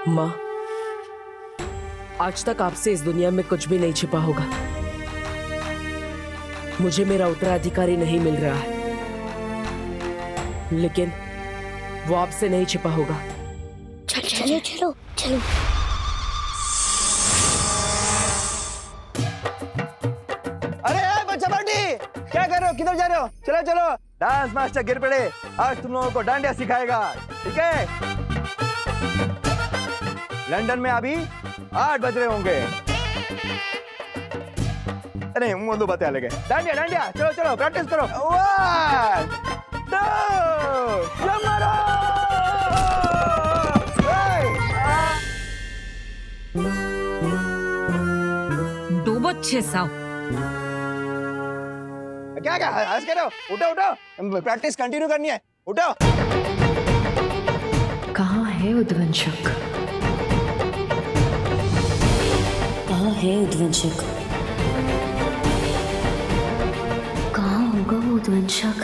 माँ, आज तक आपसे इस दुनिया में कुछ भी नहीं छिपा होगा। मुझे मेरा उत्तराधिकारी नहीं मिल रहा है, लेकिन वो आपसे नहीं छिपा होगा। चलो चलो चलो। अरे बच्चा पार्टी, क्या कर रहे हो? किधर जा रहे हो? चलो चलो, डांस मास्टर गिर पड़े, आज तुम लोगों को डांडिया सिखाएगा, ठीक है? लंदन में अभी 8 बज रहे होंगे। अरे मुंह दो बातें अलग है। डांडिया डांडिया, चलो चलो प्रैक्टिस करो। 1 2 मारो। दो बच्चे साहब, क्या क्या हंस के रहो? उठो उठो, प्रैक्टिस कंटिन्यू करनी है, उठो। कहाँ है उद्वंशक? कहाँ है उद्वंशक? कहाँ होगा वो उद्वंशक?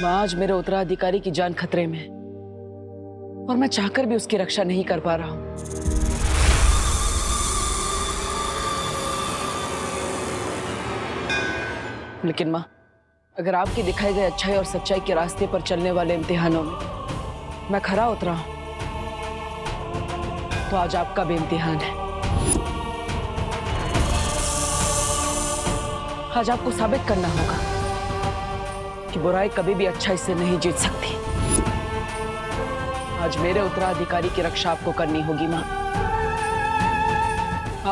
आज मेरे उत्तराधिकारी की जान खतरे में है और मैं चाहकर भी उसकी रक्षा नहीं कर पा रहा हूं। लेकिन माँ, अगर आपके दिखाए गए अच्छाई और सच्चाई के रास्ते पर चलने वाले इम्तिहानों में मैं खरा उतरा हूं, तो आज आपका भी इम्तिहान है। आज आपको साबित करना होगा कि बुराई कभी भी अच्छाई से नहीं जीत सकती। आज मेरे उत्तराधिकारी की रक्षा आपको करनी होगी माँ।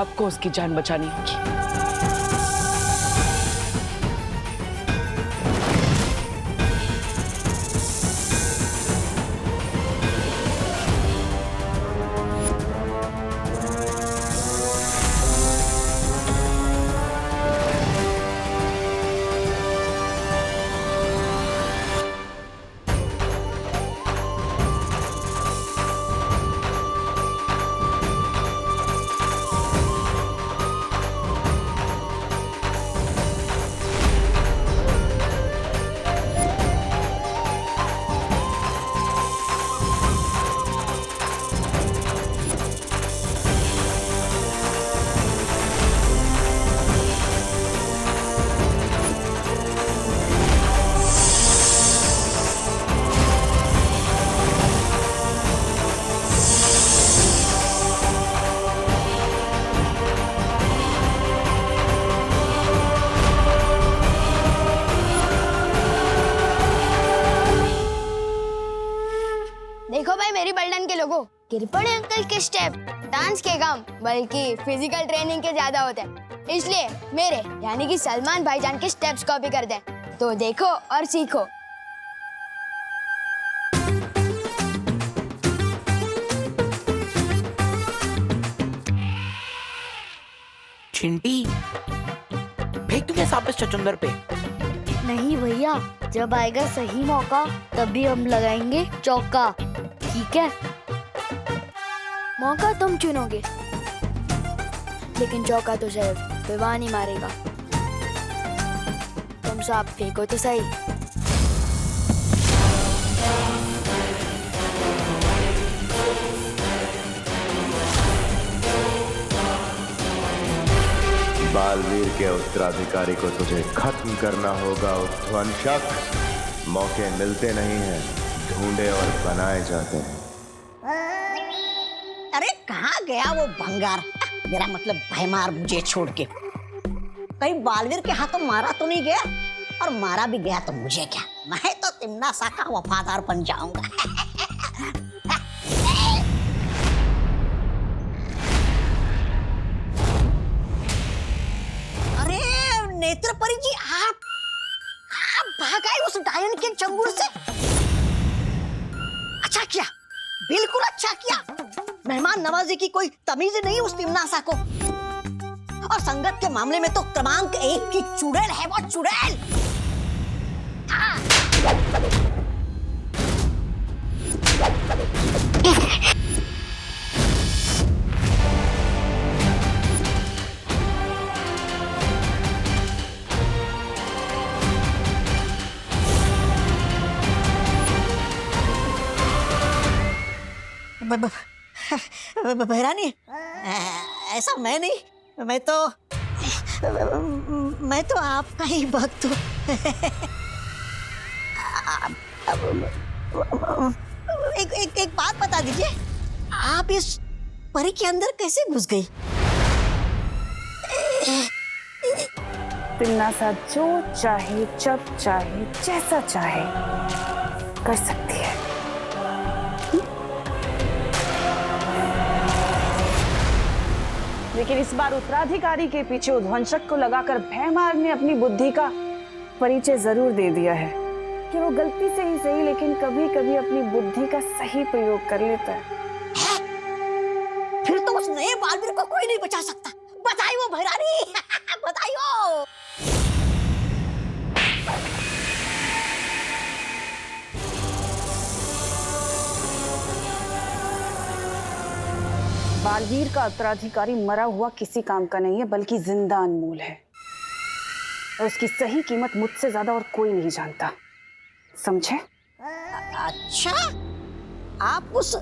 आपको उसकी जान बचानी होगी। देखो भाई मेरी बल्डन के लोगों, गिर पड़े अंकल के स्टेप डांस के कम बल्कि फिजिकल ट्रेनिंग के ज्यादा होते हैं, इसलिए मेरे यानी कि सलमान भाईजान के स्टेप्स कॉपी कर दें। तो देखो और सीखो। चिंटी, फेंक दूंगा साबित चचुंदर पे? नहीं भैया, जब आएगा सही मौका तभी हम लगाएंगे चौका, ठीक है? मौका तुम चुनोगे, लेकिन चौका तो शायद विवान ही मारेगा। तुम सांप फेंको तो सही। बालवीर के उत्तराधिकारी को तुझे खत्म करना होगा उद्वंशक। मौके मिलते नहीं हैं, ढूंढे और बनाए जाते हैं। अरे कहाँ गया वो भंगार? मेरा मतलब भयमार मुझे छोड़ के कहीं बालवीर के हाथों मारा तो नहीं गया, और मारा भी गया तो मुझे क्या, मैं तो तिम्ना सा का वफादार बन जाऊंगा। नेत्रपरी जी, आप भाग आए उस डायन के चंगुल से। अच्छा किया, बिल्कुल अच्छा किया। मेहमान नवाजी की कोई तमीज नहीं उस तिमनासा को। और संगत के मामले में तो क्रमांक 1 की चुड़ैल है वो, चुड़ैल। हाँ। भैरानी, ऐसा मैं नहीं, मैं तो आपका ही भक्त हूँ। एक बात बता दीजिए, आप इस परी के अंदर कैसे घुस गई? तिन्नासा जो चाहे, जब चाहे, जैसा चाहे कर सकती है। लेकिन इस बार उत्तराधिकारी के पीछे उद्वंशक को लगाकर भैमार ने अपनी बुद्धि का परिचय जरूर दे दिया है कि वो गलती से ही सही, लेकिन कभी कभी अपनी बुद्धि का सही प्रयोग कर लेता है। फिर तो उस नए बालवीर को कोई नहीं बचा सकता। बताइयो भैरानी, बताइयो। बालवीर का उत्तराधिकारी मरा हुआ किसी काम का नहीं है, बल्कि जिंदा अनमोल है, और उसकी सही कीमत मुझसे ज्यादा और कोई नहीं जानता, समझे? अच्छा, आप उस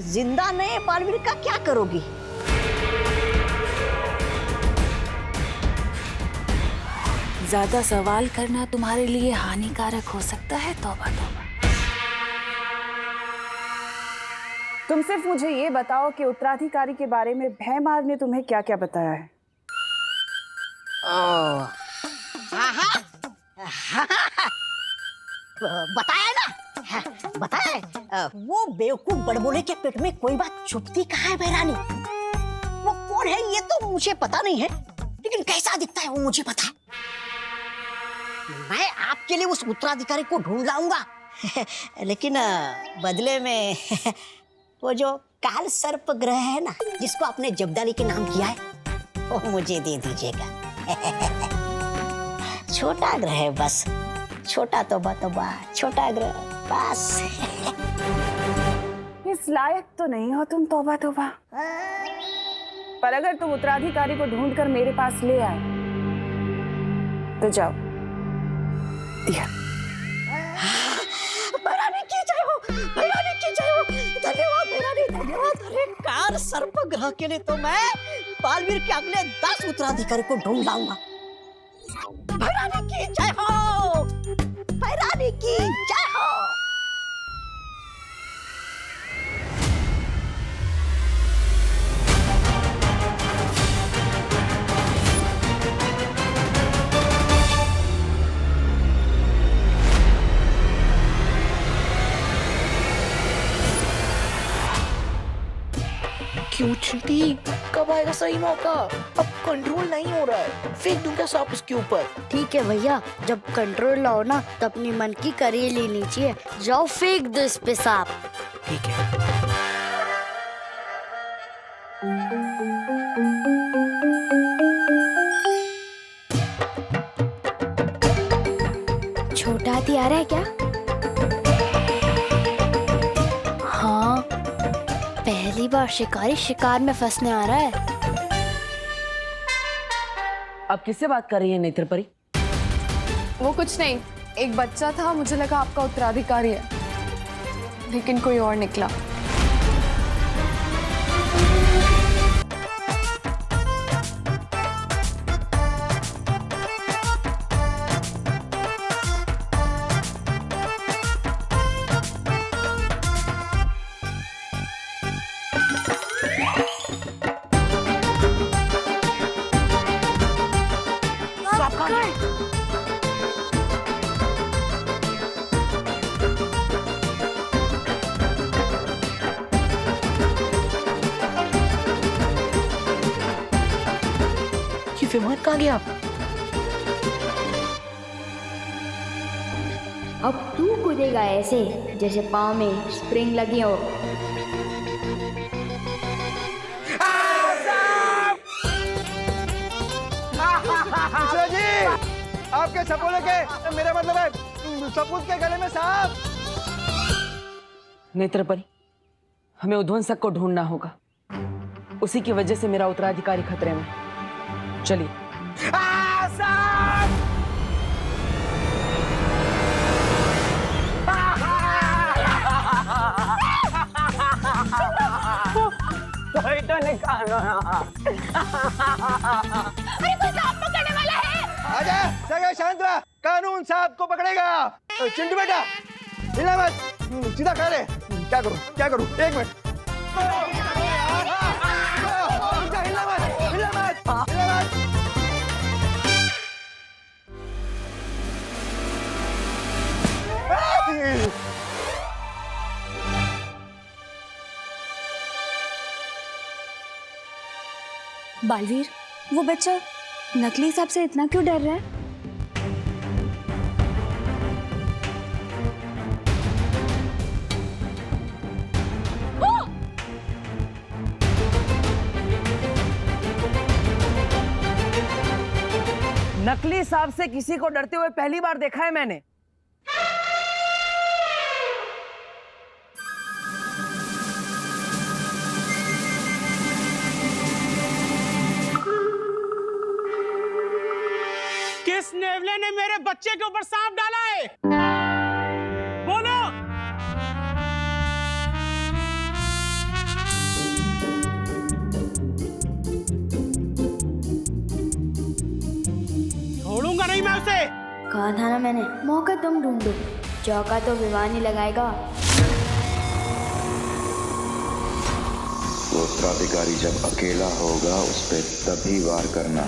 जिंदा नए बालवीर का क्या करोगी? ज्यादा सवाल करना तुम्हारे लिए हानिकारक हो सकता है। तौबा तौबा। तुम सिर्फ मुझे ये बताओ कि उत्तराधिकारी के बारे में भैमार ने तुम्हें क्या क्या बताया है? बताया ना, बताया। वो बेवकूफ बड़बोले के पेट में कोई बात छुपती कहाँ है भैरानी? वो कौन है ये तो मुझे पता नहीं है, लेकिन कैसा दिखता है वो मुझे पता है। मैं आपके लिए उस उत्तराधिकारी को ढूंढ लाऊंगा, लेकिन बदले में वो जो काल सर्प ग्रह है ना, जिसको आपने जब्दाली के नाम किया है, वो मुझे दे दीजिएगा। छोटा ग्रह है बस, छोटा तौबा, छोटा ग्रह बस। इस लायक तो नहीं हो तुम, तौबा तौबा। पर अगर तुम उत्तराधिकारी को ढूंढकर मेरे पास ले आए तो जाओ, दिया। भैरानी की जय हो, भैरानी की जय हो। धन्यवाद भैरानी, धन्यवाद। अरे कार सर्प ग्रह के लिए तो मैं बालवीर के अगले 10 उत्तराधिकारी को ढूंढ लाऊंगा। भैरानी की जय हो, भैरानी की जय हो। क्यों चिंटी, कब आएगा सही मौका? अब कंट्रोल नहीं हो रहा है, फेंक दूं क्या सांप उसके ऊपर? ठीक है भैया, जब कंट्रोल लाओ ना तो अपनी मन की करी लेनी चाहिए। जाओ फेंक दो इस पे सांप। ठीक है। छोटा हाथी आ रहा है क्या? हाँ, पहली बार शिकारी शिकार में फंसने आ रहा है। अब किससे बात कर रही है नेत्रपरी? वो कुछ नहीं, एक बच्चा था, मुझे लगा आपका उत्तराधिकारी है, लेकिन कोई और निकला। विमान कहाँ गया? अब तू कूदेगा ऐसे जैसे पाँव में स्प्रिंग लगी हो। मिश्रा जी, आपके सपोले के, मेरा मतलब है सपूत के गले में सांप। नेत्रपरी, हमें उद्वंसक को ढूंढना होगा, उसी की वजह से मेरा उत्तराधिकारी खतरे में। चलिए। अरे कोई तो आपको करने वाला है। आजा सगे शांत रहा, कानून साहब को पकड़ेगा। चिंटू बेटा हिला मत, सीधा खा ले। क्या करूं क्या करूं, एक मिनट। हिला मत हिला मत हिला मत। बालवीर, वो बच्चा नकली सांप से इतना क्यों डर रहा है? नकली सांप से किसी को डरते हुए पहली बार देखा है मैंने। किस नेवले ने मेरे बच्चे के ऊपर सांप डाला है? बोलो। छोड़ूंगा नहीं मैं उसे। कहा था ना मैंने, मौका तुम ढूंढो, चौका तो विवान ही लगाएगा। वो उत्तराधिकारी जब अकेला होगा उस पे तभी वार करना।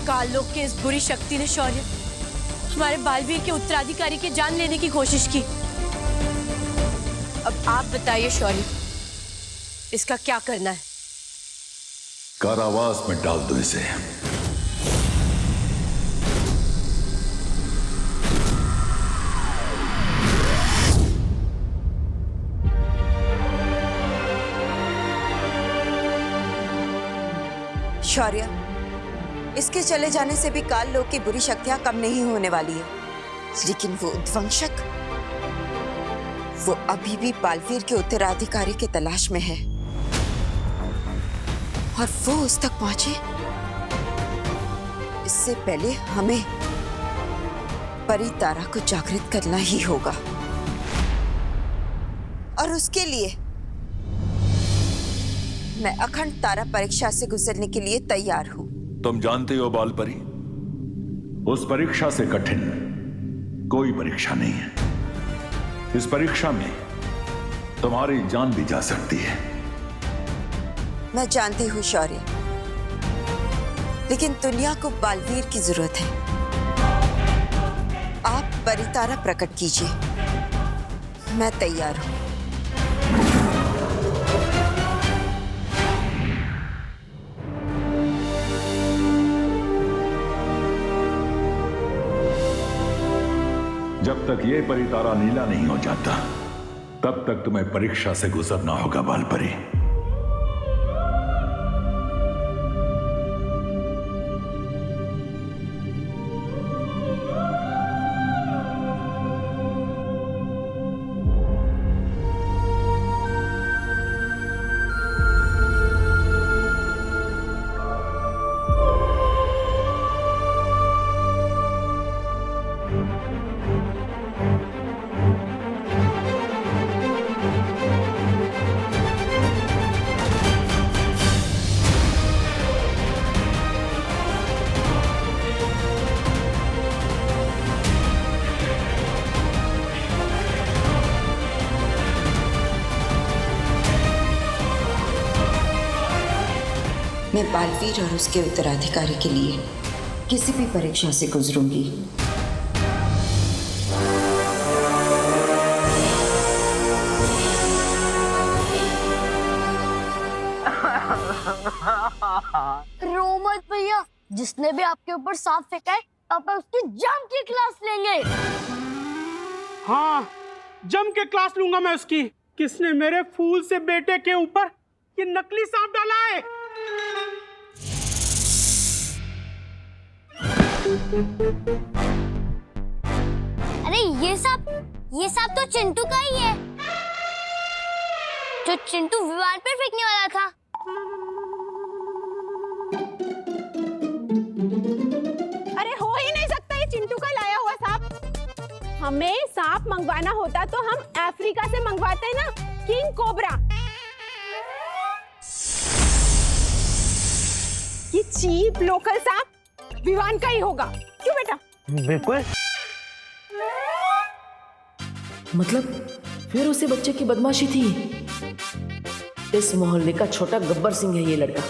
काललोक के इस बुरी शक्ति ने शौर्य हमारे बालवीर के उत्तराधिकारी की जान लेने की कोशिश की। अब आप बताइए शौर्य, इसका क्या करना है? कारावास में डाल दो इसे। शौर्य, इसके चले जाने से भी काल लोक की बुरी शक्तियां कम नहीं होने वाली है, लेकिन वो उद्वंशक, वो अभी भी बालवीर के उत्तराधिकारी की तलाश में है और वो उस तक पहुंचे इससे पहले हमें परितारा को जागृत करना ही होगा। और उसके लिए मैं अखंड तारा परीक्षा से गुजरने के लिए तैयार हूं। तुम जानते हो बालपरी, उस परीक्षा से कठिन कोई परीक्षा नहीं है। इस परीक्षा में तुम्हारी जान भी जा सकती है। मैं जानती हूँ शौर्य, लेकिन दुनिया को बालवीर की जरूरत है। आप परितारा प्रकट कीजिए, मैं तैयार हूं। जब तक ये परितारा नीला नहीं हो जाता तब तक तुम्हें परीक्षा से गुजरना होगा बालपरी। मैं बालवीर और उसके उत्तराधिकारी के लिए किसी भी परीक्षा से गुजरूंगी। रो मत भैया, जिसने भी आपके ऊपर सांप फेंका है आप उसकी जम की क्लास लेंगे। हाँ, जम के क्लास लूंगा मैं उसकी। किसने मेरे फूल से बेटे के ऊपर ये नकली सांप डाला है? अरे ये सांप तो चिंटू का ही है, जो चिंटू विमान पर फेंकने वाला था। हमें सांप मंगवाना होता तो हम अफ्रीका से मंगवाते ना, किंग कोबरा। ये चीप लोकल सांप विवान का ही होगा, क्यों बेटा? बिल्कुल। मतलब फिर उसे बच्चे की बदमाशी थी। इस मोहल्ले का छोटा गब्बर सिंह है ये लड़का।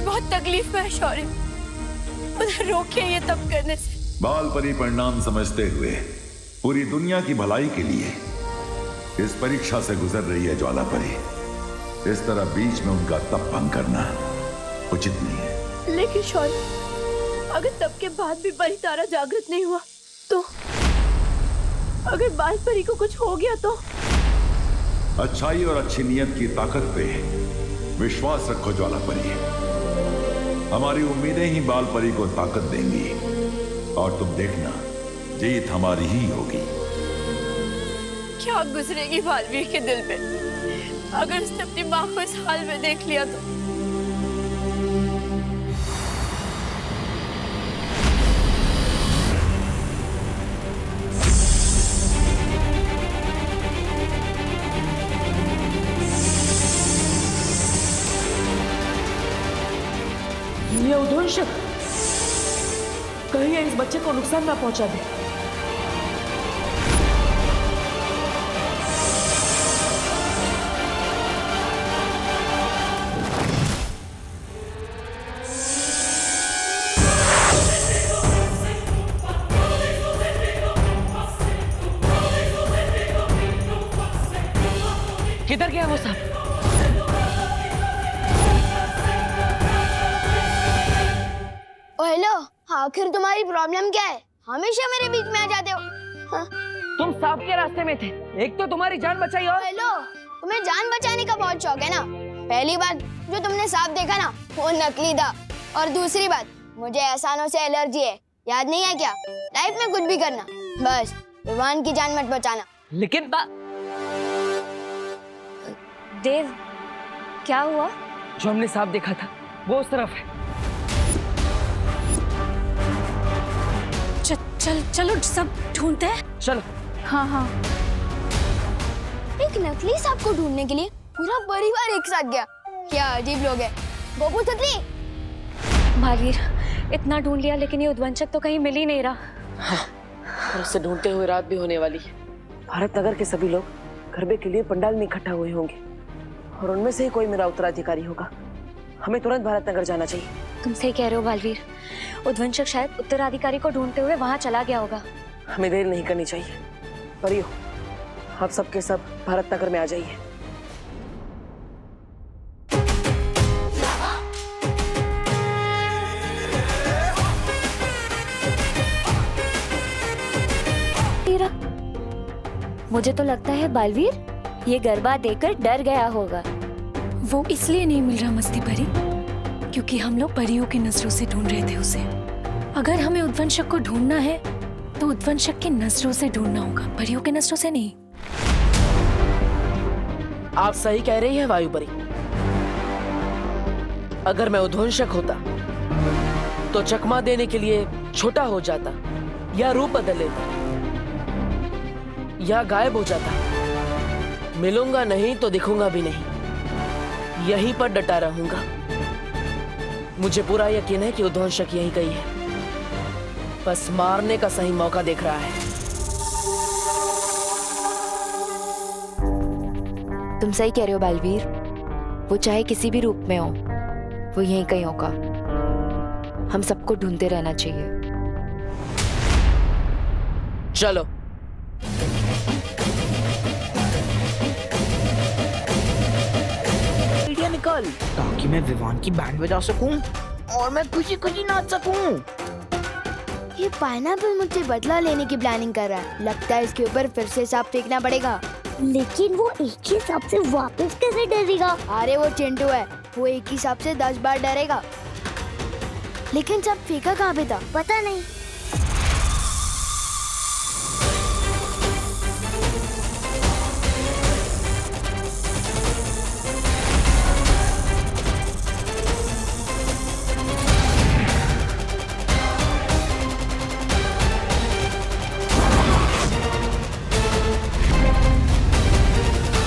बहुत तकलीफ में है शौर्य, मुझे रोकिए ये तब करने से। बाल परी परिणाम समझते हुए पूरी दुनिया की भलाई के लिए इस परीक्षा से गुजर रही है ज्वाला परी। इस तरह बीच में उनका तप भंग करना उचित नहीं है। लेकिन शौर्य, अगर तब के बाद भी परी तारा जागृत नहीं हुआ तो, अगर बाल परी को कुछ हो गया तो? अच्छाई और अच्छी नियत की ताकत पे विश्वास रखो ज्वाला परी। हमारी उम्मीदें ही बाल परी को ताकत देंगी और तुम देखना जीत हमारी ही होगी। क्या गुजरेगी बालवीर के दिल में अगर उसने अपनी माँ को इस हाल में देख लिया तो? ये उद्वंशक कहीं इस बच्चे को नुकसान ना पहुंचा दे। किधर गया वो सांप? हेलो, आखिर तुम्हारी प्रॉब्लम क्या है? हमेशा मेरे बीच में आ जाते हो। हाँ? तुम सांप के रास्ते में थे, एक तो तुम्हारी जान बचाई और हेलो, तुम्हें जान बचाने का बहुत शौक है ना? पहली बात जो तुमने सांप देखा ना, वो नकली था, और दूसरी बात मुझे एहसानों से एलर्जी है, याद नहीं है क्या? लाइफ में कुछ भी करना, बस विवान की जान मत बचाना। लेकिन देव, क्या हुआ? जो हमने सांप देखा था वो उस तरफ है। चलो सब ढूंढते हैं। चलो। हाँ हाँ। एक नकली सांप को ढूंढने के लिए पूरा परिवार एक साथ गया। क्या अजीब लोग हैं। गोपू तितली। बालवीर, इतना ढूंढ लिया लेकिन ये उद्वंशक तो कहीं मिल ही नहीं रहा। हाँ, और उसे ढूंढते हुए रात भी होने वाली है। भारत नगर के सभी लोग गरबे के लिए पंडाल में इकट्ठा हुए होंगे और उनमें से ही कोई मेरा उत्तराधिकारी होगा। हमें तुरंत भारत नगर जाना चाहिए। तुम सही कह रहे हो बालवीर, उद्वंशक शायद उत्तराधिकारी को ढूंढते हुए वहां चला गया होगा। हमें देर नहीं करनी चाहिए। परियो, आप सबके सब भारत नगर में आ जाइए। मुझे तो लगता है बालवीर ये गरबा देखकर डर गया होगा। वो इसलिए नहीं मिल रहा मस्ती परी क्योंकि हम लोग परियों की नजरों से ढूंढ रहे थे उसे। अगर हमें उद्वंशक को ढूंढना है तो उद्वंशक की नजरों से ढूंढना होगा, परियों की नजरों से नहीं। आप सही कह रही हैं वायुपरी। अगर मैं उद्वंशक होता तो चकमा देने के लिए छोटा हो जाता या रूप बदल लेता या गायब हो जाता। मिलूंगा नहीं तो दिखूंगा भी नहीं, यहीं पर डटा रहूंगा। मुझे पूरा यकीन है कि उद्वंशक यहीं कहीं है, बस मारने का सही मौका देख रहा है। तुम सही कह रहे हो बालवीर, वो चाहे किसी भी रूप में हो, वो यहीं कहीं होगा। हम सबको ढूंढते रहना चाहिए। चलो। निकल ताकि मैं विवान की बैंड बजा सकूं और मैं खुशी खुशी नाच सकूं। ये पाइनएप्पल मुझसे बदला लेने की प्लानिंग कर रहा है। लगता है इसके ऊपर फिर से सांप फेंकना पड़ेगा। लेकिन वो एक ही सांप से वापस कैसे डरेगा? अरे वो चिंटू है, वो एक ही सांप से 10 बार डरेगा। लेकिन सांप फेंका कहाँ पे था? पता नहीं।